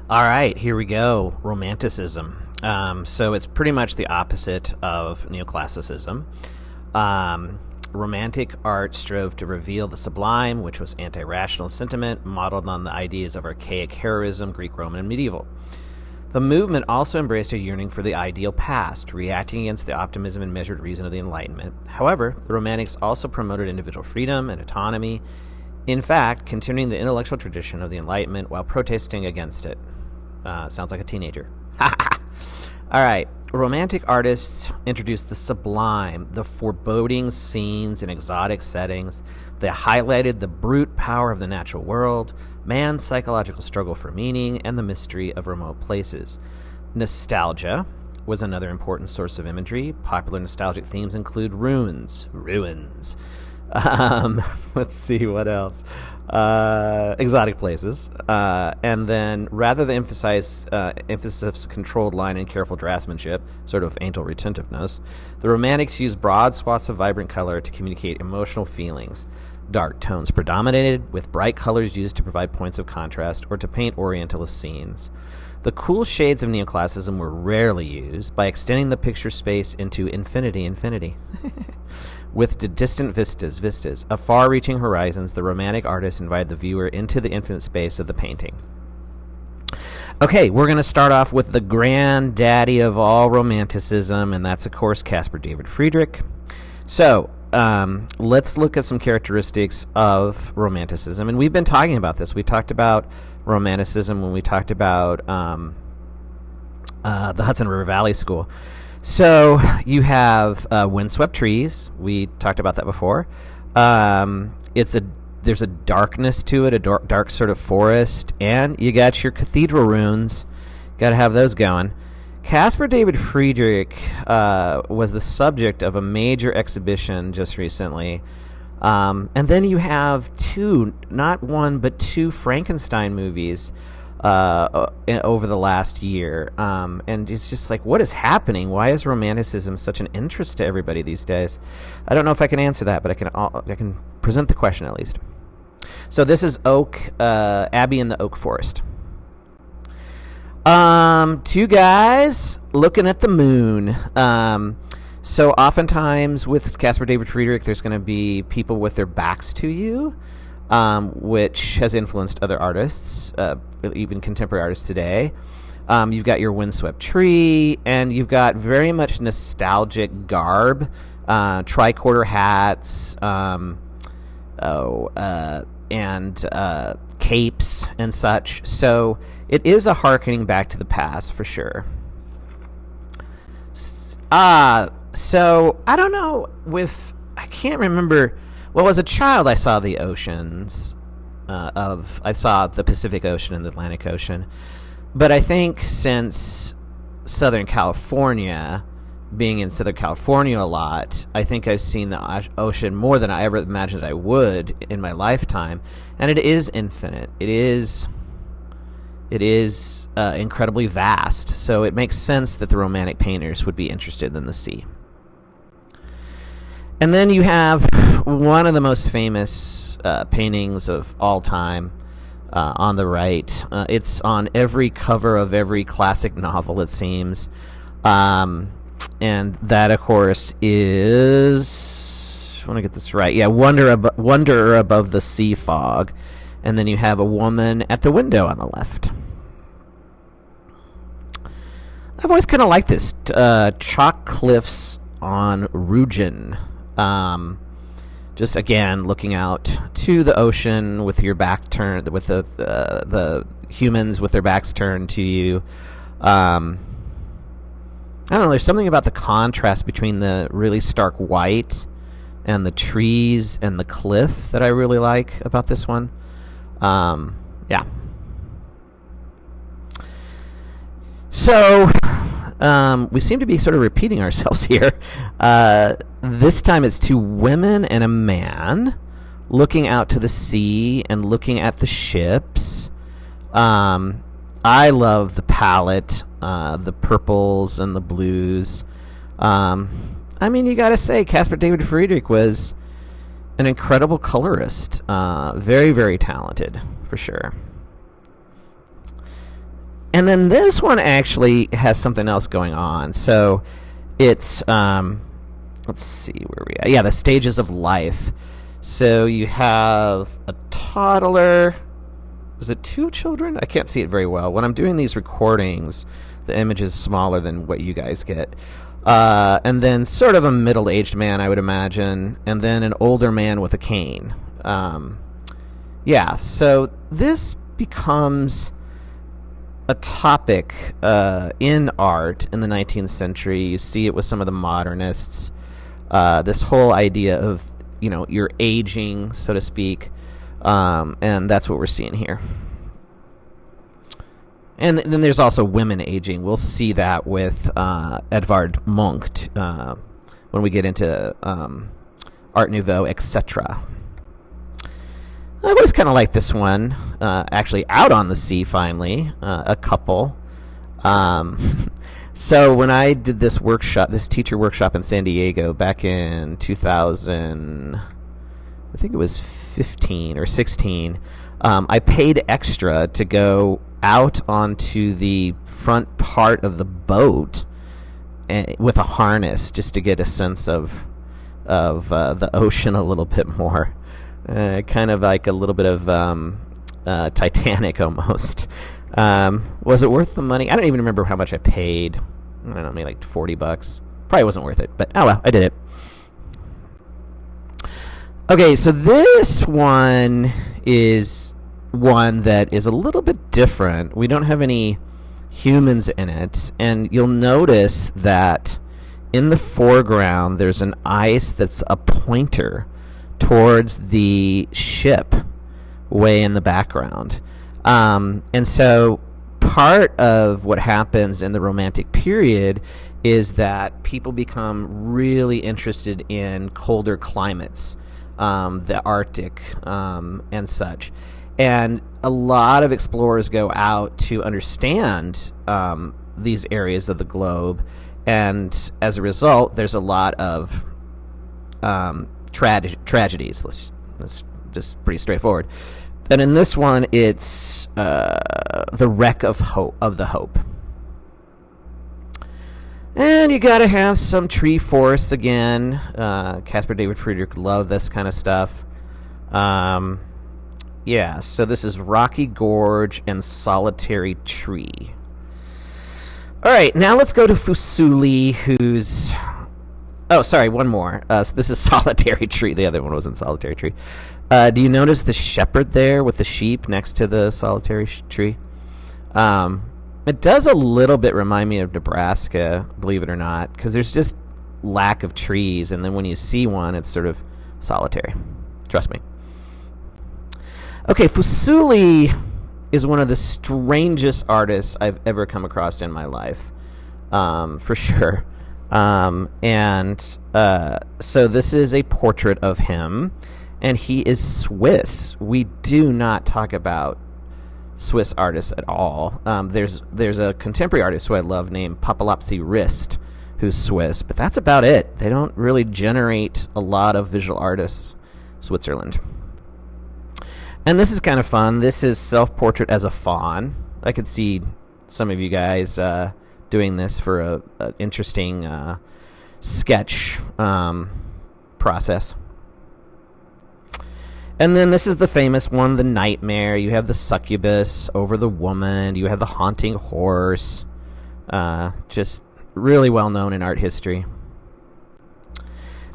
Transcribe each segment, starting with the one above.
All right, here we go. Romanticism. So it's pretty much the opposite of neoclassicism. Romantic art strove to reveal the sublime, which was anti-rational sentiment modeled on the ideas of archaic heroism, Greek, Roman, and medieval. The movement also embraced a yearning for the ideal past, reacting against the optimism and measured reason of the Enlightenment. However, the Romantics also promoted individual freedom and autonomy, in fact, continuing the intellectual tradition of the Enlightenment while protesting against it. Sounds like a teenager. All right. Romantic artists introduced the sublime, the foreboding scenes and exotic settings. They highlighted the brute power of the natural world, man's psychological struggle for meaning, and the mystery of remote places. Nostalgia was another important source of imagery. Popular nostalgic themes include ruins. Let's see what else. Exotic places. And then rather than emphasis controlled line and careful draftsmanship, sort of anal retentiveness, the Romantics used broad swaths of vibrant color to communicate emotional feelings. Dark tones predominated, with bright colors used to provide points of contrast or to paint Orientalist scenes. The cool shades of neoclassicism were rarely used by extending the picture space into infinity. With distant vistas of far-reaching horizons, the Romantic artists invited the viewer into the infinite space of the painting. Okay, we're going to start off with the granddaddy of all Romanticism, and that's, of course, Caspar David Friedrich. So, let's look at some characteristics of Romanticism, and we've been talking about this. We talked about Romanticism when we talked about the Hudson River Valley School. So you have windswept trees. We talked about that before. There's a darkness to it, a dark sort of forest, and you got your cathedral ruins. Got to have those going. Caspar David Friedrich was the subject of a major exhibition just recently. And then you have not one, but two Frankenstein movies over the last year. And it's just like, what is happening? Why is Romanticism such an interest to everybody these days? I don't know if I can answer that, but I can present the question at least. So this is Abbey in the Oak Forest. Two guys looking at the moon. So oftentimes with Caspar David Friedrich, there's going to be people with their backs to you, which has influenced other artists, even contemporary artists today. You've got your windswept tree, and you've got very much nostalgic garb, tricorder hats, and capes and such. So it is a hearkening back to the past for sure. So I don't know I can't remember. Well, as a child, I saw the oceans. I saw the Pacific Ocean and the Atlantic Ocean. But I think since Southern California, being in Southern California a lot, I think I've seen the ocean more than I ever imagined I would in my lifetime. And it is infinite. It is incredibly vast. So it makes sense that the Romantic painters would be interested in the sea. And then you have one of the most famous paintings of all time on the right. It's on every cover of every classic novel, it seems. And that, of course, is... I want to get this right. Yeah, Wanderer Above the Sea Fog. And then you have a woman at the window on the left. I've always kind of liked this. Chalk Cliffs on Rügen. Just again looking out to the ocean with your back turned, with the humans with their backs turned to you. I don't know. There's something about the contrast between the really stark white and the trees and the cliff that I really like about this one. Yeah. So we seem to be sort of repeating ourselves here. This time it's two women and a man looking out to the sea and looking at the ships. I love the palette, the purples and the blues. I mean, you got to say, Caspar David Friedrich was an incredible colorist. Very, very talented, for sure. And then this one actually has something else going on. So it's, let's see where we are. Yeah, the stages of life. So you have a toddler. Is it 2 children? I can't see it very well. When I'm doing these recordings, the image is smaller than what you guys get. And then sort of a middle-aged man, I would imagine, and then an older man with a cane. Yeah, so this becomes a topic in art in the 19th century. You see it with some of the modernists. This whole idea of, you're aging, so to speak, and that's what we're seeing here. And then there's also women aging. We'll see that with Edvard Munch when we get into Art Nouveau, etc. I always kind of like this one. Actually, out on the sea, finally, a couple. So when I did this workshop, this teacher workshop in San Diego back in 2000, I think it was 15 or 16, I paid extra to go out onto the front part of the boat with a harness just to get a sense of the ocean a little bit more. Kind of like a little bit of Titanic almost. Was it worth the money? I don't even remember how much I paid. I don't know, maybe like $40. Probably wasn't worth it, but oh well, I did it. Okay, so this one is one that is a little bit different. We don't have any humans in it, and you'll notice that in the foreground there's an ice that's a pointer towards the ship way in the background. And so part of what happens in the Romantic period is that people become really interested in colder climates, the Arctic and such. And a lot of explorers go out to understand these areas of the globe. And as a result, there's a lot of tragedies. Let's just pretty straightforward. And in this one, it's the wreck of the Hope. And you got to have some tree forests again. Caspar David Friedrich loved this kind of stuff. Yeah, so this is Rocky Gorge and Solitary Tree. All right, now let's go to Fusuli, who's... Oh, sorry, one more. So this is Solitary Tree. The other one wasn't Solitary Tree. Do you notice the shepherd there with the sheep next to the solitary tree? It does a little bit remind me of Nebraska, believe it or not, because there's just lack of trees, and then when you see one, it's sort of solitary. Trust me. Okay, Fusuli is one of the strangest artists I've ever come across in my life, for sure. So this is a portrait of him, and he is Swiss. We do not talk about Swiss artists at all. There's a contemporary artist who I love named Papalapsi Rist, who's Swiss, but that's about it. They don't really generate a lot of visual artists, Switzerland. And this is kind of fun. This is self-portrait as a faun. I could see some of you guys doing this for an interesting sketch process. And then this is the famous one, the nightmare. You have the succubus over the woman. You have the haunting horse. Just really well known in art history.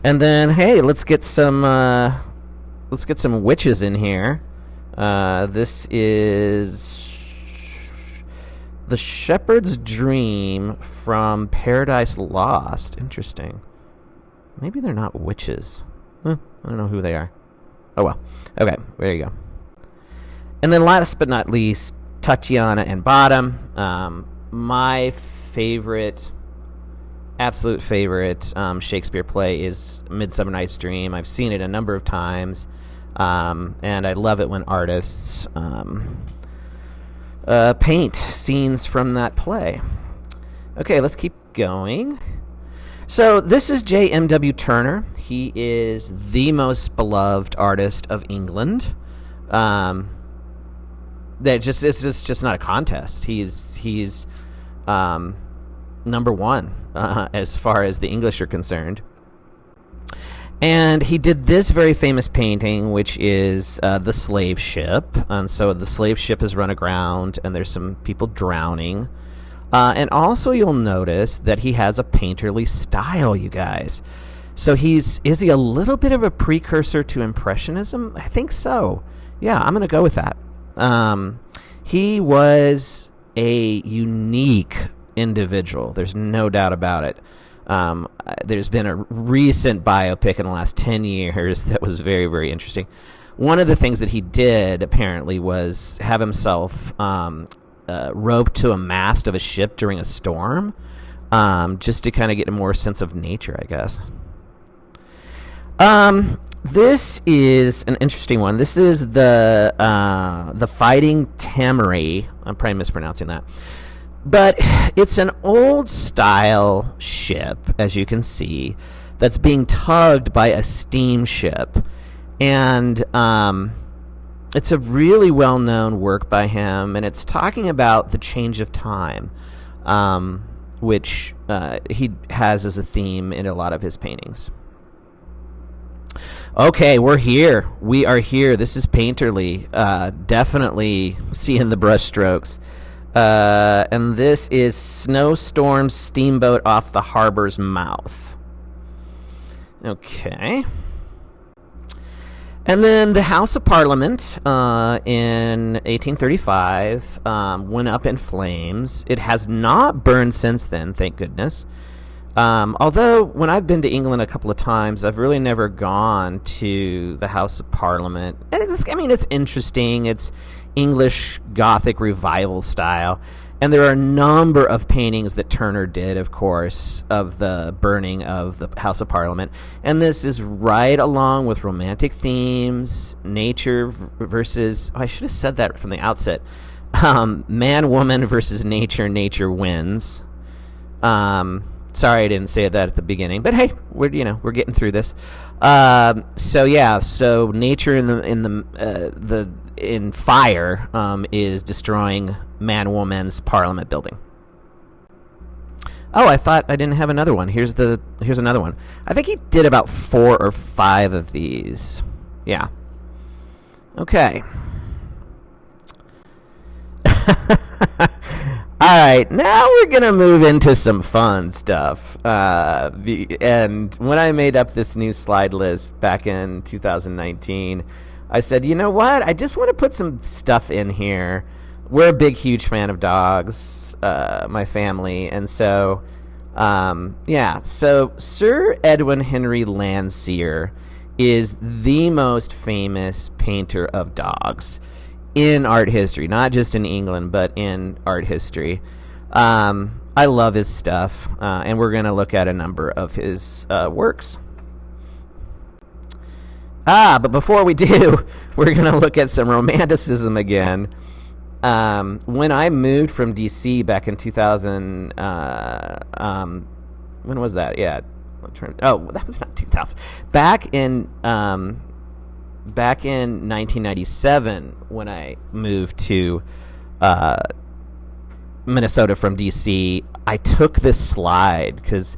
And then, hey, let's get some witches in here. This is The Shepherd's Dream from Paradise Lost. Interesting. Maybe they're not witches. I don't know who they are. Oh, well. Okay, there you go. And then last but not least, Tatiana and Bottom. My favorite, absolute favorite Shakespeare play is Midsummer Night's Dream. I've seen it a number of times, and I love it when artists paint scenes from that play. Okay, let's keep going. So this is J.M.W. Turner. He is the most beloved artist of England. It's just not a contest. He's number one as far as the English are concerned. And he did this very famous painting, which is the slave ship. And so the slave ship is run aground, and there's some people drowning. And also you'll notice that he has a painterly style, you guys. So is he a little bit of a precursor to Impressionism? I think so. Yeah, I'm going to go with that. He was a unique individual. There's no doubt about it. There's been a recent biopic in the last 10 years that was very, very interesting. One of the things that he did, apparently, was have himself roped to a mast of a ship during a storm, just to kind of get a more sense of nature, I guess. This is an interesting one. This is the Fighting Tamari. I'm probably mispronouncing that. But it's an old-style ship, as you can see, that's being tugged by a steamship. And it's a really well-known work by him, and it's talking about the change of time, which he has as a theme in a lot of his paintings. Okay, we're here. We are here. This is painterly. Definitely seeing the brushstrokes. And this is Snowstorm Steamboat Off the Harbor's Mouth. Okay. And then the House of Parliament in 1835 went up in flames. It has not burned since then, thank goodness. Although when I've been to England a couple of times, I've really never gone to the House of Parliament. It's interesting. It's English Gothic revival style. And there are a number of paintings that Turner did, of course, of the burning of the House of Parliament. And this is right along with romantic themes, nature versus... I should have said that from the outset. Man-woman versus nature, nature wins. Sorry I didn't say that at the beginning, but hey, we're getting through this. So nature in fire is destroying man-woman's Parliament building. Oh, I thought I didn't have another one. Here's another one. I think he did about 4 or 5 of these. Yeah. Okay. All right, now we're going to move into some fun stuff. And when I made up this new slide list back in 2019, I said, you know what? I just want to put some stuff in here. We're a big, huge fan of dogs, my family. And so, so Sir Edwin Henry Landseer is the most famous painter of dogs in art history, not just in England, but in art history. I love his stuff, and we're going to look at a number of his works. But before we do, we're going to look at some Romanticism again. When I moved from D.C. back in 2000, when was that? Yeah. That was not 2000. Back in 1997, when I moved to Minnesota from D.C., I took this slide because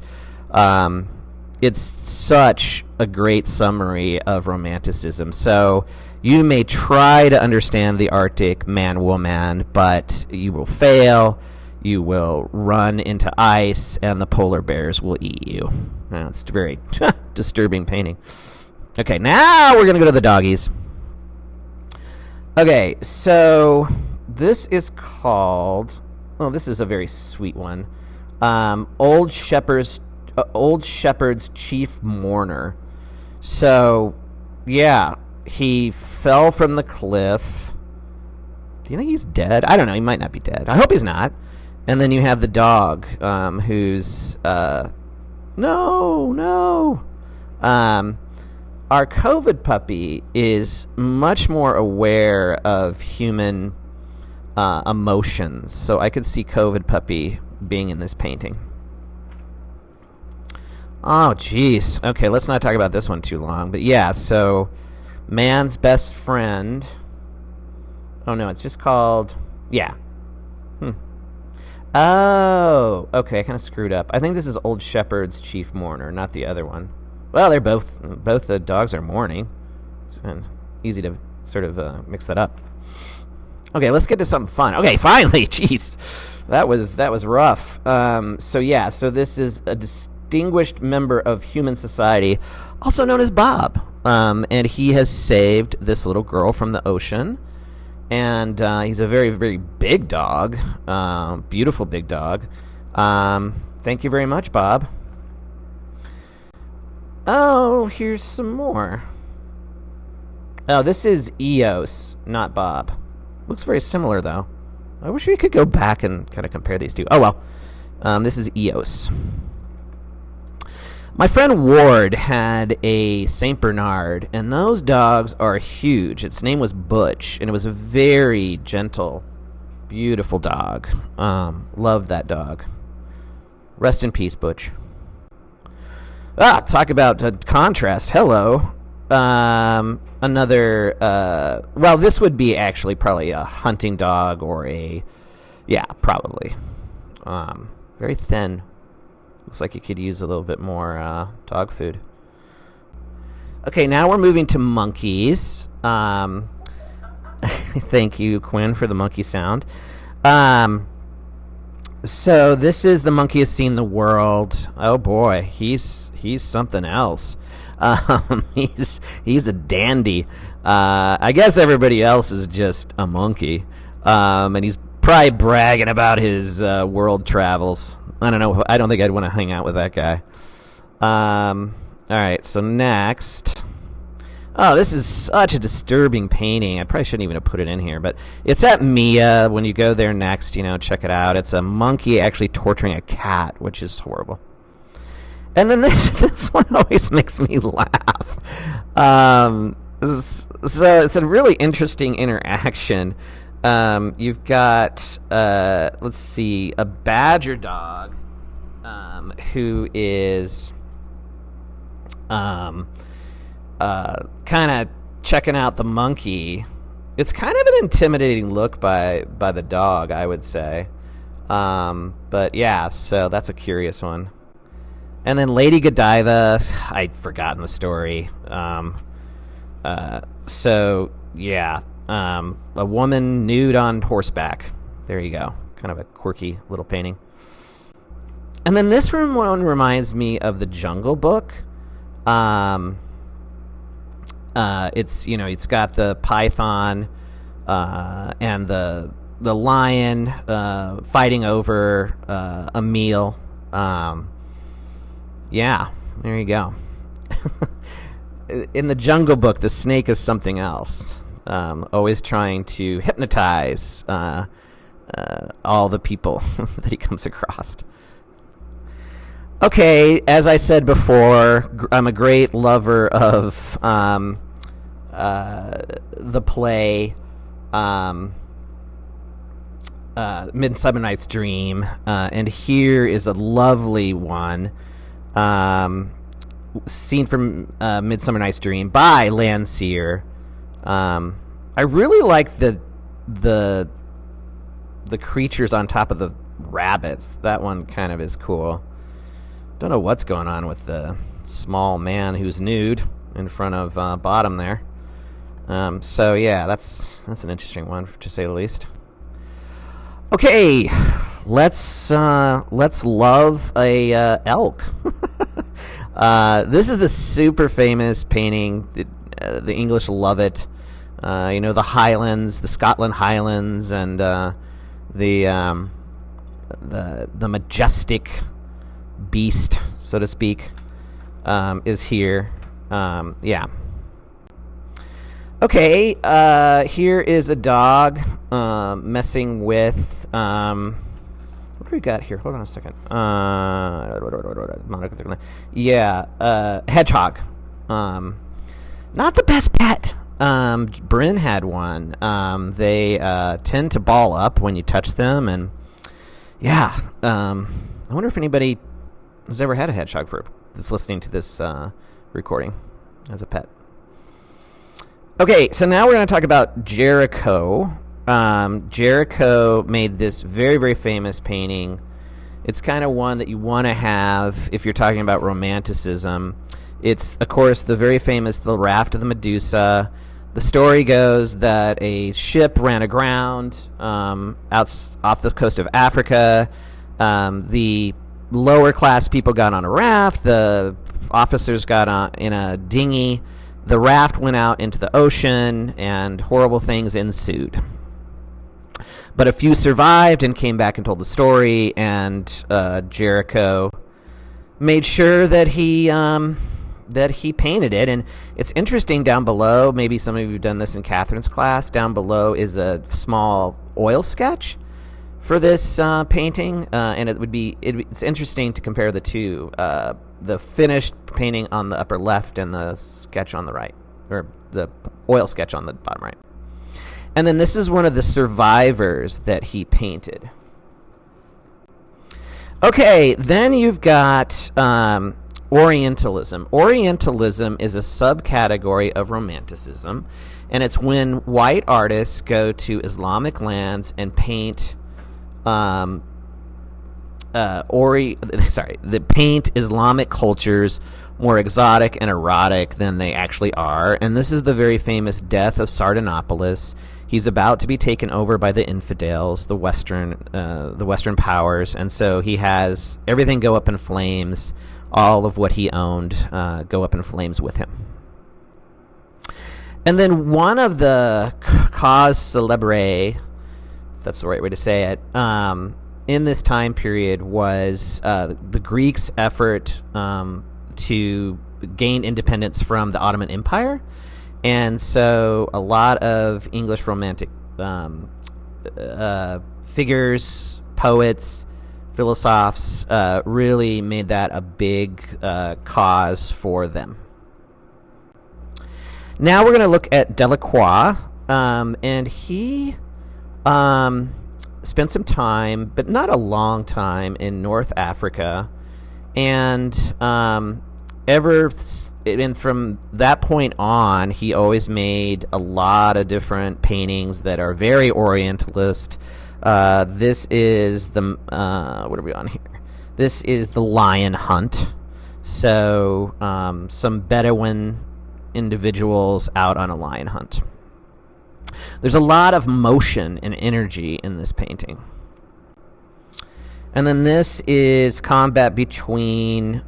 it's such a great summary of Romanticism. So you may try to understand the Arctic man-woman, but you will fail. You will run into ice, and the polar bears will eat you. It's a very disturbing painting. Okay, now we're going to go to the doggies. Okay, so this is called... Oh, this is a very sweet one. Old Shepherd's Chief Mourner. So, yeah, he fell from the cliff. Do you think he's dead? I don't know. He might not be dead. I hope he's not. And then you have the dog, who's... No. Our COVID puppy is much more aware of human emotions, so I could see COVID puppy being in this painting. Oh, jeez. Okay, let's not talk about this one too long. But yeah, so man's best friend. Oh, no, it's just called... Yeah. Oh, okay, I kind of screwed up. I think this is Old Shepherd's Chief Mourner, not the other one. Well, they're both the dogs are mourning. It's easy to sort of mix that up. Okay, let's get to something fun. Okay, finally, jeez. That was rough. So this is a distinguished member of human society, also known as Bob. And he has saved this little girl from the ocean. And he's a very, very big dog. Beautiful big dog. Thank you very much, Bob. Oh, here's some more. Oh, this is Eos, not Bob. Looks very similar, though. I wish we could go back and kind of compare these two. Oh, well. This is Eos. My friend Ward had a Saint Bernard, and those dogs are huge. Its name was Butch, and it was a very gentle, beautiful dog. Loved that dog. Rest in peace, Butch. Talk about contrast. Hello. Another, well, this would be actually probably a hunting dog or probably. Very thin. Looks like you could use a little bit more dog food. Okay, now we're moving to monkeys. Thank you, Quinn, for the monkey sound. So this is the monkey has seen the world. Oh boy, he's something else. He's a dandy. I guess everybody else is just a monkey. And he's probably bragging about his world travels. I don't know. I don't think I'd want to hang out with that guy. All right, so next. Oh, this is such a disturbing painting. I probably shouldn't even have put it in here, but it's at Mia. When you go there next, check it out. It's a monkey actually torturing a cat, which is horrible. And then this one always makes me laugh. So it's a really interesting interaction. You've got, let's see, a badger dog who is kind of checking out the monkey. It's kind of an intimidating look by the dog, I would say. But yeah, so that's a curious one. And then Lady Godiva, I'd forgotten the story. So yeah. A woman nude on horseback. There you go. Kind of a quirky little painting. And then this one reminds me of the Jungle Book. It's got the python and the lion fighting over a meal. Yeah, there you go. In the Jungle Book, the snake is something else. Always trying to hypnotize all the people that he comes across. Okay, as I said before, I'm a great lover of the play Midsummer Night's Dream, and here is a lovely one, scene from Midsummer Night's Dream by Landseer. I really like the creatures on top of the rabbits. That one kind of is cool. Don't know what's going on with the small man who's nude in front of Bottom there. So yeah, that's an interesting one to say the least. Okay, let's love a elk. This is a super famous painting. The English love it. The Highlands, the Scotland Highlands, and the majestic beast, so to speak, is here. Yeah. Okay, here is a dog messing with... what do we got here? Hold on a second. Hedgehog. Not the best pet. Bryn had one. They tend to ball up when you touch them, and yeah. I wonder if anybody has ever had a hedgehog that's listening to this recording as a pet. Okay, so now we're going to talk about Jericho. Jericho made this very, very famous painting. It's kind of one that you want to have if you're talking about Romanticism. It's, of course, the very famous The Raft of the Medusa. The story goes that a ship ran aground off the coast of Africa. The lower class people got on a raft. The officers got on in a dinghy. The raft went out into the ocean, and horrible things ensued. But a few survived and came back and told the story, and Jericho made sure that he painted it. And it's interesting, down below, maybe some of you have done this in Catherine's class, down below is a small oil sketch for this painting, and it's interesting to compare the two, the finished painting on the upper left and the sketch on the right, or the oil sketch on the bottom right. And then this is one of the survivors that he painted. Okay, then you've got Orientalism. Orientalism is a subcategory of Romanticism, and it's when white artists go to Islamic lands and paint paint Islamic cultures more exotic and erotic than they actually are. And this is the very famous death of Sardanapalus. He's about to be taken over by the infidels, the Western powers, and so he has everything go up in flames. All of what he owned go up in flames with him. And then one of the causes célèbres, if that's the right way to say it, in this time period was the Greeks' effort to gain independence from the Ottoman Empire. And so a lot of English Romantic figures, poets, philosophers really made that a big cause for them. Now we're going to look at Delacroix, and he spent some time, but not a long time, in North Africa, and from that point on, he always made a lot of different paintings that are very Orientalist. This is the what are we on here? This is the lion hunt. So some Bedouin individuals out on a lion hunt. There's a lot of motion and energy in this painting. And then this is combat between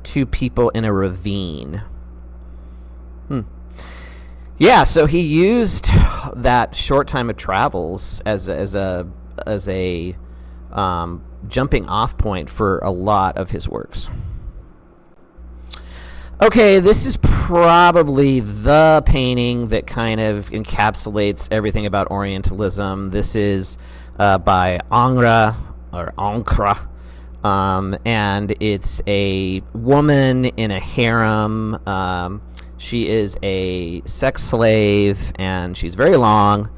two people in a ravine. Yeah, so he used that short time of travels as a jumping off point for a lot of his works. Okay, this is probably the painting that kind of encapsulates everything about Orientalism. This is by Ingres, and it's a woman in a harem. She is a sex slave, and she's very long.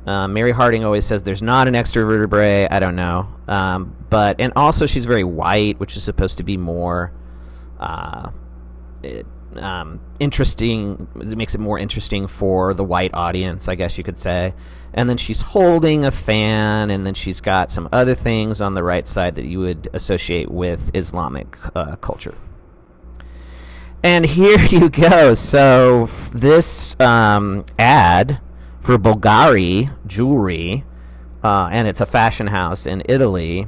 Mary Harding always says there's not an extra vertebrae. I don't know. And also she's very white, which is supposed to be more interesting. It makes it more interesting for the white audience, I guess you could say. And then she's holding a fan, and then she's got some other things on the right side that you would associate with Islamic culture. And here you go. So this ad for Bulgari jewelry, and it's a fashion house in Italy.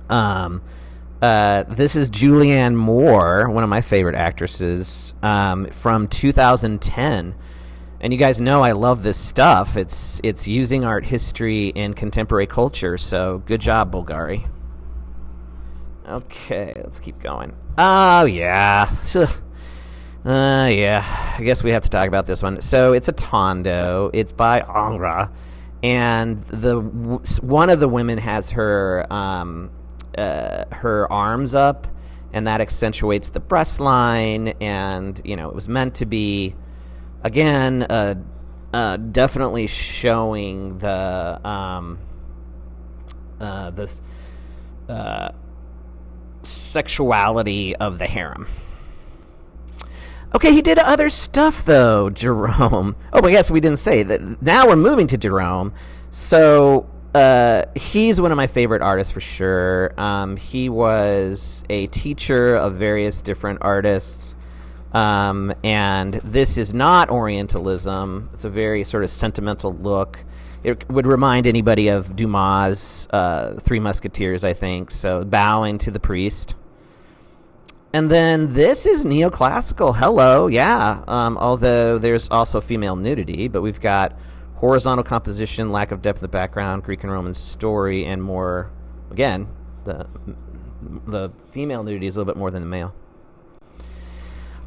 This is Julianne Moore, one of my favorite actresses, from 2010. And you guys know I love this stuff. It's using art history in contemporary culture, so good job, Bulgari. Okay, let's keep going. Oh, yeah. Yeah, I guess we have to talk about this one. So it's a Tondo. It's by Ingres. And one of the women has her arms up, and that accentuates the breast line. And, it was meant to be, again, definitely showing the this sexuality of the harem. Okay, he did other stuff though, Jerome. Oh, but yes, we didn't say that. Now we're moving to Jerome. So he's one of my favorite artists for sure. He was a teacher of various different artists. And this is not Orientalism. It's a very sort of sentimental look. It would remind anybody of Dumas' Three Musketeers, I think. So bowing to the priest. And then this is neoclassical. Hello, yeah. Although there's also female nudity, but we've got horizontal composition, lack of depth of the background, Greek and Roman story, and more. Again, the female nudity is a little bit more than the male.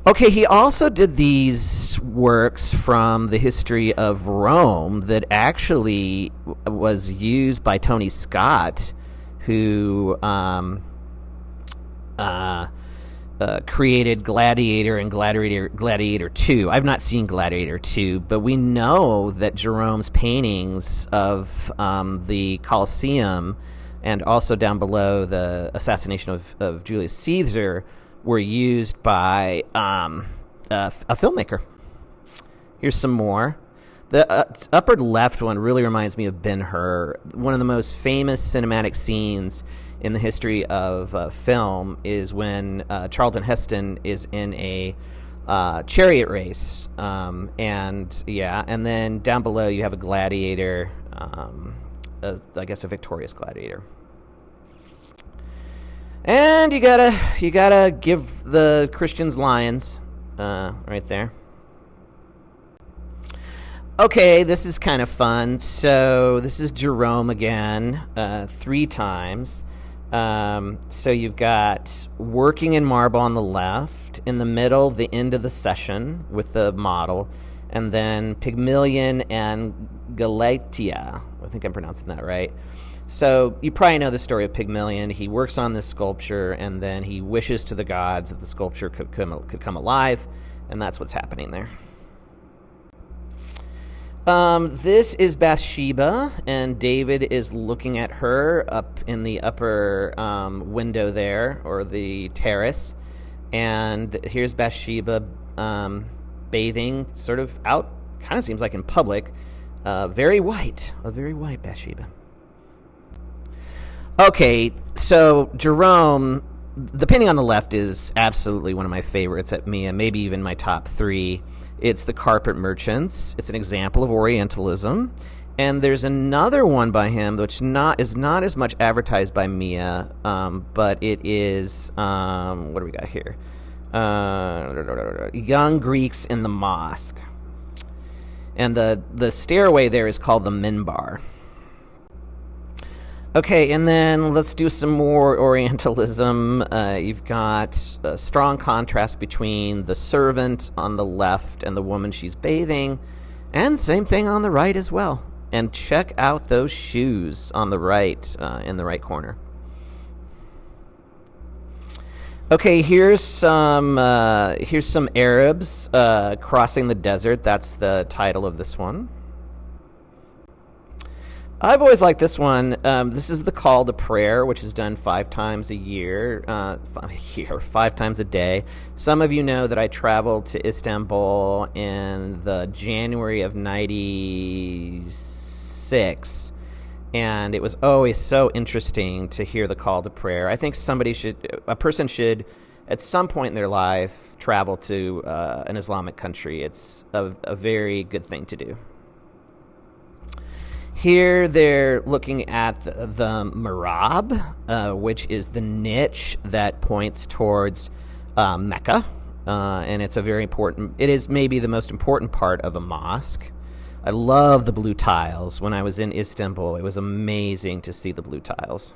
Okay, he also did these works from the history of Rome that actually was used by Tony Scott, who created Gladiator and Gladiator 2. I've not seen Gladiator 2, but we know that Jerome's paintings of the Colosseum and also down below the assassination of Julius Caesar were used by a filmmaker. Here's some more. The upper left one really reminds me of Ben-Hur. One of the most famous cinematic scenes in the history of film is when Charlton Heston is in a chariot race. And then down below you have a gladiator, I guess a victorious gladiator. And you gotta give the Christians lions right there. Okay, this is kind of fun. So this is Jerome again, 3 times. So you've got working in marble on the left, in the middle, the end of the session with the model, and then Pygmalion and Galatea. I think I'm pronouncing that right. So you probably know the story of Pygmalion. He works on this sculpture, and then he wishes to the gods that the sculpture could come alive, and that's what's happening there. This is Bathsheba, and David is looking at her up in the upper window there, or the terrace. And here's Bathsheba bathing, sort of out, kind of seems like in public. A very white Bathsheba. Okay, so Jerome, the painting on the left is absolutely one of my favorites at Mia, maybe even my top 3. It's The Carpet Merchants. It's an example of Orientalism. And there's another one by him which is not as much advertised by Mia, but it is, what do we got here? Young Greeks in the Mosque. And the stairway there is called the Minbar. Okay, and then let's do some more Orientalism. You've got a strong contrast between the servant on the left and the woman she's bathing, and same thing on the right as well. And check out those shoes on the right, in the right corner. Okay, here's some Arabs crossing the desert. That's the title of this one. I've always liked this one. This is the call to prayer, which is done 5 times a year, 5 times a day. Some of you know that I traveled to Istanbul in the January of '96, and it was always so interesting to hear the call to prayer. I think a person should, at some point in their life, travel to an Islamic country. It's a very good thing to do. Here they're looking at the mihrab, which is the niche that points towards Mecca, and it's it is maybe the most important part of a mosque. I love the blue tiles. When I was in Istanbul, it was amazing to see the blue tiles.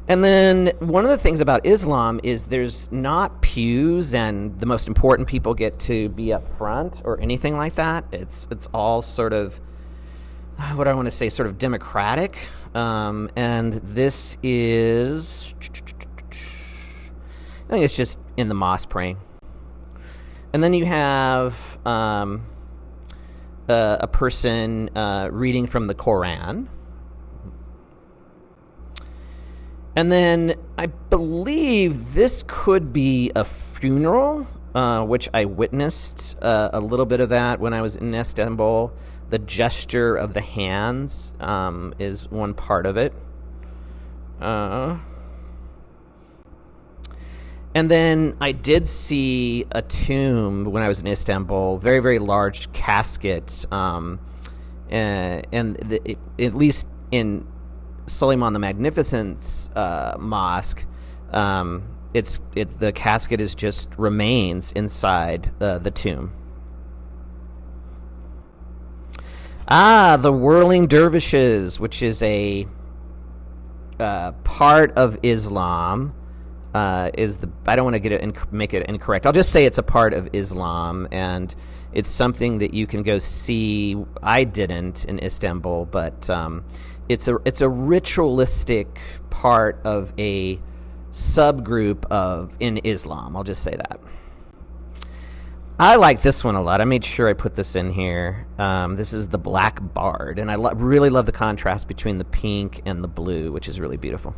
And then one of the things about Islam is there's not pews and the most important people get to be up front or anything like that. It's all sort of, what do I want to say, sort of democratic. And this is, I think it's just in the mosque praying. And then you have a person reading from the Quran. And then I believe this could be a funeral. which I witnessed a little bit of that when I was in Istanbul. The gesture of the hands is one part of it. And then I did see a tomb when I was in Istanbul, very, very large casket. At least in Suleiman the Magnificent's mosque, the casket is just remains inside the tomb. The whirling dervishes, which is a part of Islam. I don't want to make it incorrect. I'll just say it's a part of Islam, and it's something that you can go see. I didn't in Istanbul, but it's a ritualistic part of a subgroup in Islam. I'll just say that. I like this one a lot. I made sure I put this in here. This is the Black Bard, and I really love the contrast between the pink and the blue, which is really beautiful.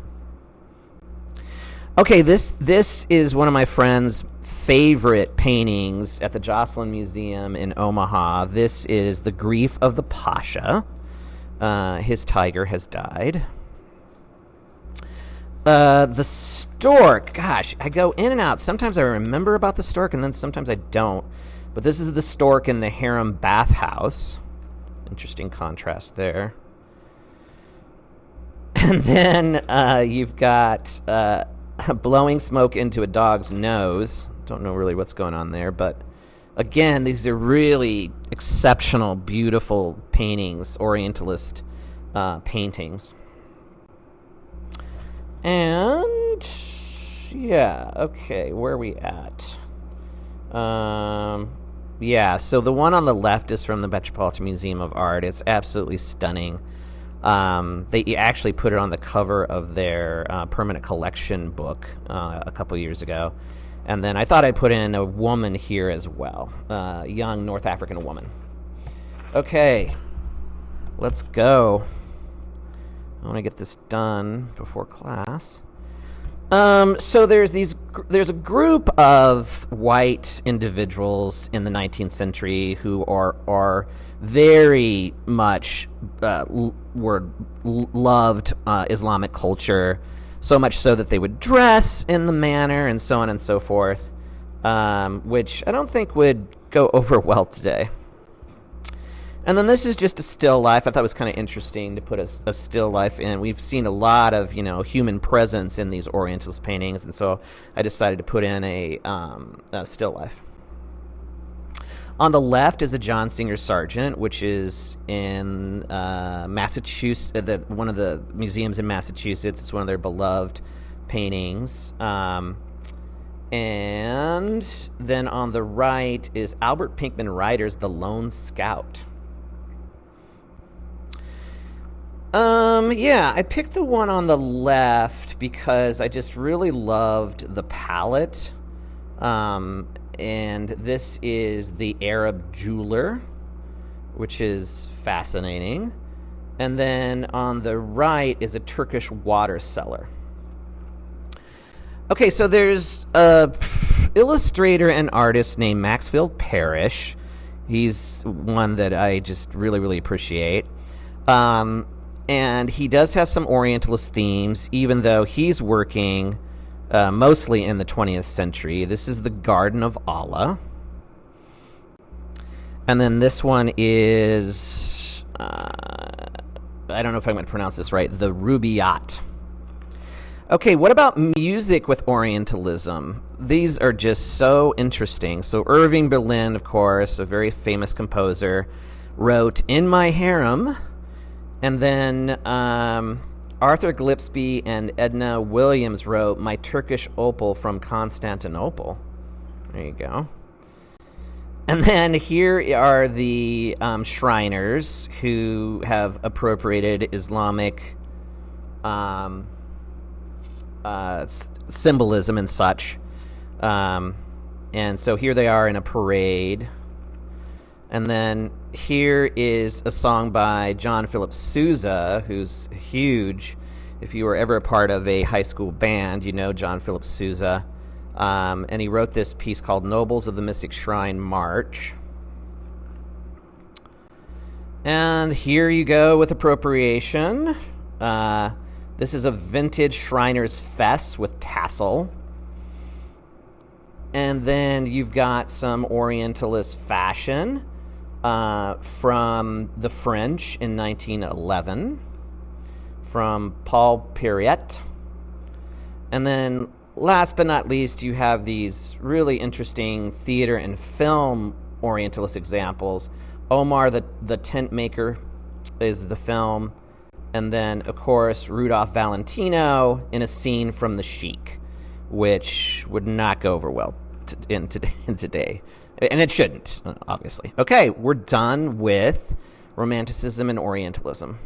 Okay, this is one of my friend's favorite paintings at the Jocelyn Museum in Omaha. This is The Grief of the Pasha. His tiger has died. The stork, gosh, I go in and out. Sometimes I remember about the stork, and then sometimes I don't. But this is the stork in the harem bathhouse. Interesting contrast there. And then you've got blowing smoke into a dog's nose. Don't know really what's going on there, but again, these are really exceptional, beautiful paintings, Orientalist paintings. And yeah, okay, where are we at? Yeah, so the one on the left is from the Metropolitan Museum of Art. It's absolutely stunning. They actually put it on the cover of their permanent collection book a couple years ago. And then I thought I'd put in a woman here as well, a young North African woman. Okay, let's go. I want to get this done before class. So there's a group of white individuals in the 19th century who are very much loved Islamic culture, so much so that they would dress in the manner and so on and so forth, which I don't think would go over well today. And then this is just a still life. I thought it was kind of interesting to put a still life in. We've seen a lot of, human presence in these Orientalist paintings, and so I decided to put in a still life. On the left is a John Singer Sargent, which is in Massachusetts, one of the museums in Massachusetts. It's one of their beloved paintings. And then on the right is Albert Pinkman Ryder's The Lone Scout. Yeah, I picked the one on the left because I just really loved the palette. And this is the Arab jeweler, which is fascinating. And then on the right is a Turkish water seller. Okay, so there's a illustrator and artist named Maxfield Parrish. He's one that I just really, really appreciate. And he does have some Orientalist themes, even though he's working mostly in the 20th century. This is the Garden of Allah. And then this one is, I don't know if I'm going to pronounce this right, the Rubaiyat. Okay, what about music with Orientalism? These are just so interesting. So Irving Berlin, of course, a very famous composer, wrote In My Harem. And then Arthur Gillespie and Edna Williams wrote My Turkish Opal from Constantinople. There you go. And then here are the Shriners who have appropriated Islamic symbolism and such. And so here they are in a parade. And then here is a song by John Philip Sousa, who's huge. If you were ever a part of a high school band, you know John Philip Sousa. And he wrote this piece called Nobles of the Mystic Shrine March. And here you go with appropriation. This is a vintage Shriner's fess with tassel. And then you've got some Orientalist fashion from the French in 1911 from Paul Perriet. And then last but not least, you have these really interesting theater and film Orientalist examples. Omar the Tent Maker is the film. And then, of course, Rudolph Valentino in a scene from The Sheik, which would not go over well in today. And it shouldn't, obviously. Okay, we're done with Romanticism and Orientalism.